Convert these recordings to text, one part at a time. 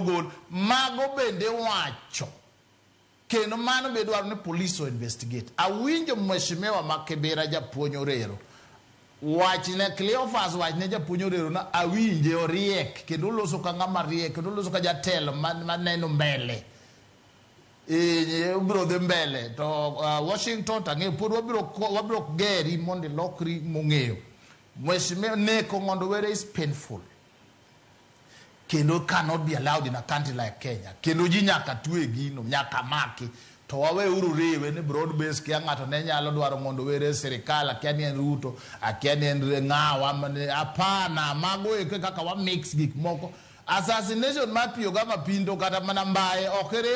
ogol mago bende wacho kendo mano be dwaro ni police investigate. Awinjo mheshimiwa Makibira japuonj Orero wachne Cleophas wachne japuonj Orero na awinje oriek kendo loso ka ng'ama riek kendo loso ka jatelo maneno mbele ubiro dhi mbele to Washington tang'e pod wabiro geri mondo lokri mong'eyo. Mheshimiwa neko Ng'ondo Were is painful kendo cannot be allowed in a country like Kenya. Kendo ji nyaka twe gino nyaka maki to wawe uru rewe ni broad base kia ng'ato ne nyalo dwaro Ng'ondo Were serikal akia ni en Ruto akia ni en ng'awa apana mago eke kaka wa mix gik moko. Assassination mapiyo gama pindo kata mana mbae okere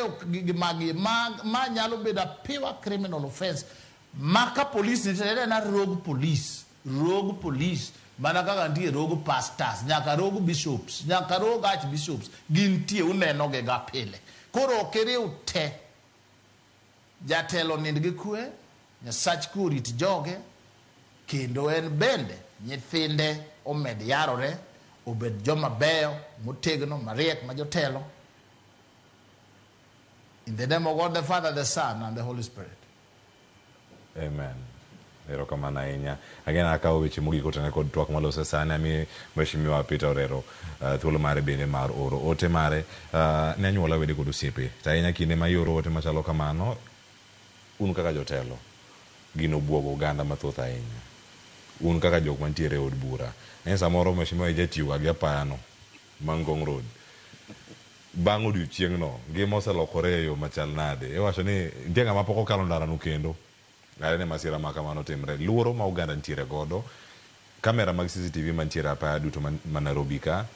gimagi ma nyalo beda pure criminal offense maka police ni na rogue police mana kaka ntie rogue pastors nyaka rogue bishops nyaka rogue archbishops gintie uneno ge ga pile koro okere ute jatelo nind gi kwe Nyasach kurit joge kendo en bende nyithinde omed yarore obed joma beyo motegno mariek ma jotelo. In the name of God the Father, the Son and the Holy Spirit. Amen. Erokamano ahinya. Again akawo weche mogiko tene kod twak malose sani ami Mheshimiwa Peter Orero thuolo mare bende mar oro ote mare ne anyuola wede kod osiepe to ahinya kinde ma ioro ote machalo kamano un kaka jotelo gino buogo oganda mathoth ahinya un kaka jok mantiere od bura en samoro Mheshimiwa jatiyo gi apayano Mangong Road bang' odiochieng'no ngima oselokore e yo machal nade iwacho ni nitie ng'ama pok okalo ndarano kendo ng'are ne masira ma kamano timre luoro ma oganda ntiere godo kamera mag CCTV mantiere apaya duto ma Nairobi ka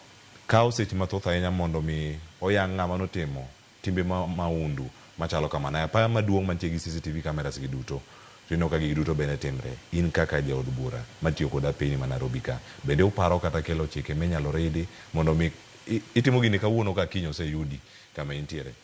kawo seche mathoth ahinya mondo mi oyang' ng'ama notimo timbe maundu machalo kamano apaya maduong' mantie gi CCTV kameras gi duto tino ka gigi duto bende timre in kaka jaod bura matiyo koda piny ma Nairobi ka bende uparo kata kelo chike minyalo ridi mondo mi itimo gini kawuono ka kiny oseyudi kama intiere.